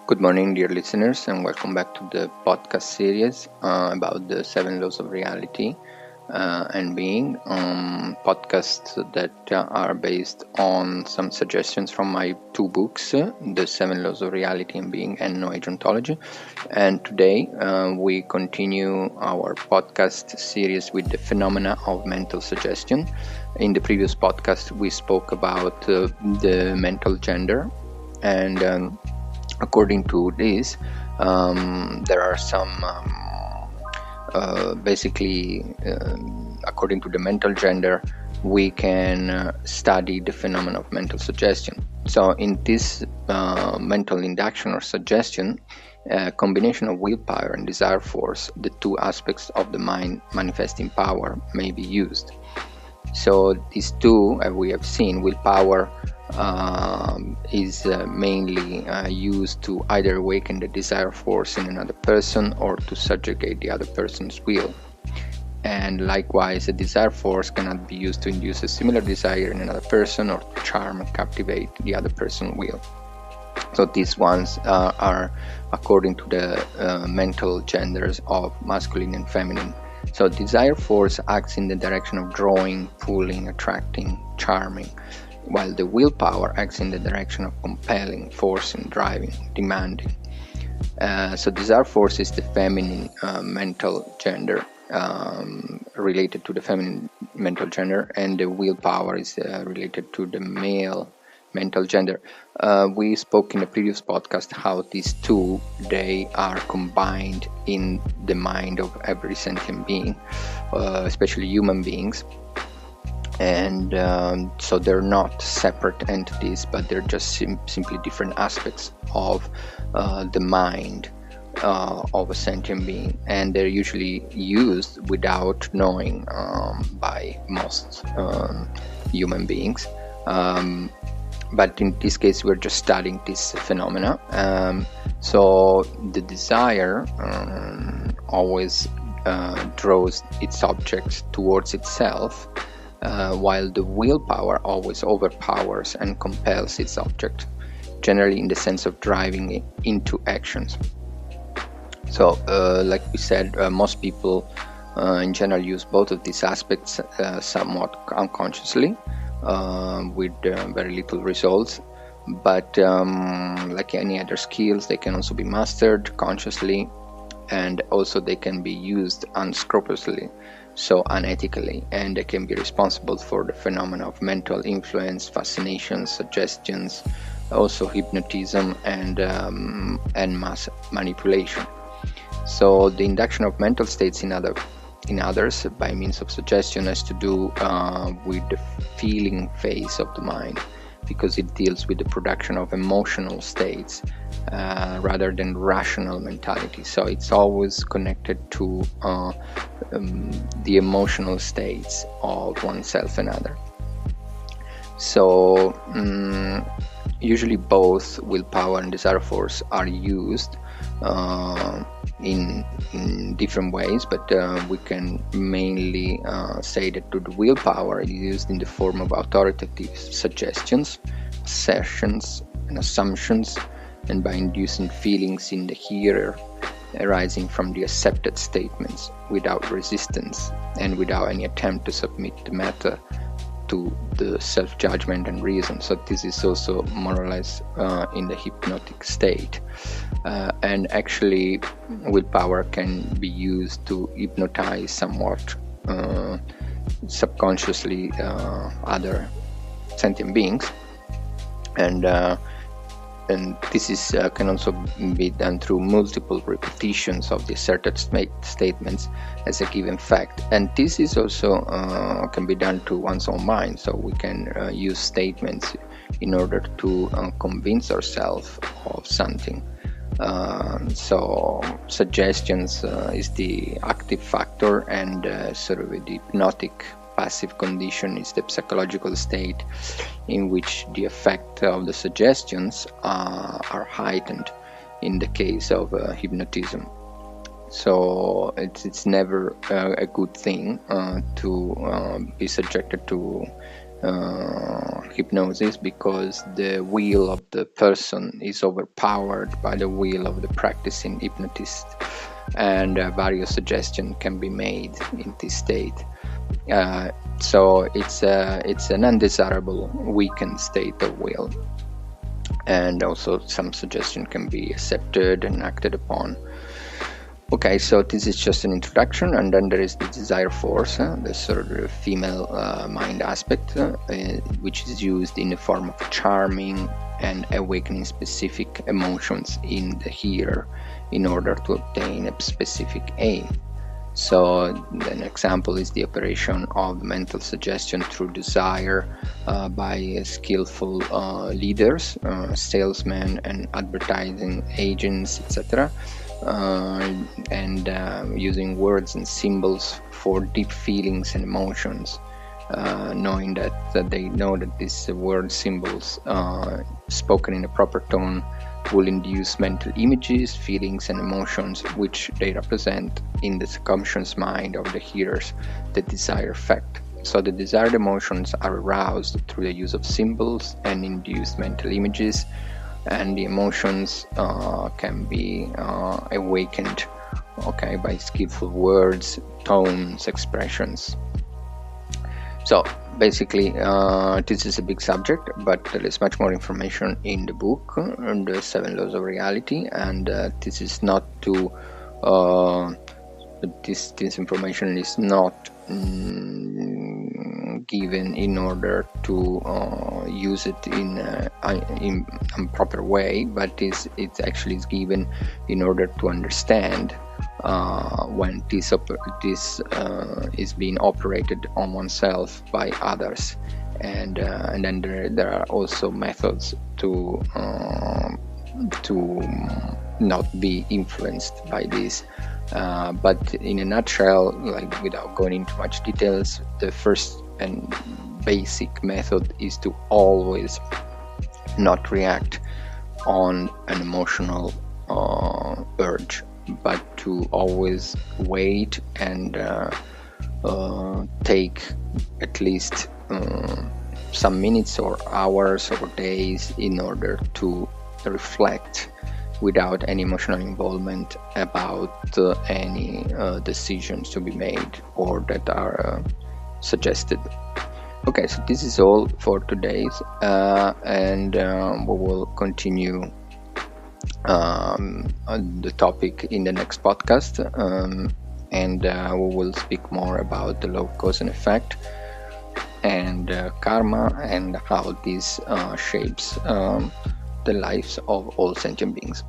Good morning, dear listeners, and welcome back to the podcast series about the 7 laws of reality and being. Podcasts that are based on some suggestions from my two books, The 7 Laws of Reality and Being and No Age Ontology. And today we continue our podcast series with the phenomena of mental suggestion. In the previous podcast, we spoke about the mental gender, and according to this, there are some according to the mental gender, we can study the phenomenon of mental suggestion. So in this mental induction or suggestion, a combination of willpower and desire force, the two aspects of the mind manifesting power, may be used. So these two, we have seen, willpower is mainly used to either awaken the desire force in another person or to subjugate the other person's will. And likewise, a desire force cannot be used to induce a similar desire in another person or to charm and captivate the other person's will. So these ones are according to the mental genders of masculine and feminine. So desire force acts in the direction of drawing, pulling, attracting, charming, while the willpower acts in the direction of compelling, forcing, driving, demanding. So desire force is the feminine mental gender, related to the feminine mental gender, and the willpower is related to the male mental gender. We spoke in the previous podcast how these two, they are combined in the mind of every sentient being, especially human beings. And so they're not separate entities, but they're just simply different aspects of the mind of a sentient being, and they're usually used without knowing by most human beings. But in this case, we're just studying this phenomena. So the desire always draws its object towards itself, while the willpower always overpowers and compels its object, generally in the sense of driving it into actions. So, like we said, most people in general use both of these aspects somewhat unconsciously, with very little results. But like any other skills, they can also be mastered consciously, and also they can be used unscrupulously, so unethically, and they can be responsible for the phenomena of mental influence, fascinations, suggestions, also hypnotism, and mass manipulation. So the induction of mental states in others by means of suggestion has to do with the feeling phase of the mind, because it deals with the production of emotional states rather than rational mentality. So it's always connected to the emotional states of oneself and other. So usually both willpower and desire force are used in different ways, but we can mainly say that the willpower is used in the form of authoritative suggestions, assertions, and assumptions, and by inducing feelings in the hearer arising from the accepted statements without resistance and without any attempt to submit the matter to the self-judgment and reason. So this is also more or less in the hypnotic state, and actually willpower can be used to hypnotize somewhat subconsciously other sentient beings, and this is can also be done through multiple repetitions of the asserted statements as a given fact. And this is also can be done to one's own mind. So we can use statements in order to convince ourselves of something. So suggestions is the active factor, and sort of the hypnotic passive condition is the psychological state in which the effect of the suggestions are heightened in the case of hypnotism. So it's never a good thing to be subjected to hypnosis because the will of the person is overpowered by the will of the practicing hypnotist, and various suggestions can be made in this state. So it's an undesirable, weakened state of will, and also some suggestion can be accepted and acted upon. Okay, so this is just an introduction, and then there is the desire force, the sort of female mind aspect, which is used in the form of charming and awakening specific emotions in the hearer in order to obtain a specific aim. So an example is the operation of mental suggestion through desire by skillful leaders, salesmen and advertising agents, etc., and using words and symbols for deep feelings and emotions, knowing that they know that these word symbols spoken in a proper tone will induce mental images, feelings and emotions which they represent in the subconscious mind of the hearers, the desired effect. So the desired emotions are aroused through the use of symbols and induced mental images, and the emotions can be awakened, okay, by skillful words, tones, expressions. So basically, this is a big subject, but there is much more information in the book, the 7 Laws of Reality, and this is not to this information is not given in order to use it in a proper way, but it actually is given in order to understand when this is being operated on oneself by others, and then there are also methods to not be influenced by this. But in a nutshell, like without going into much details, the first and basic method is to always not react on an emotional urge, but to always wait and take at least some minutes or hours or days in order to reflect without any emotional involvement about any decisions to be made or that are suggested. Okay, so this is all for today's, and we will continue on the topic in the next podcast, and we will speak more about the law of cause and effect and karma and how this shapes the lives of all sentient beings.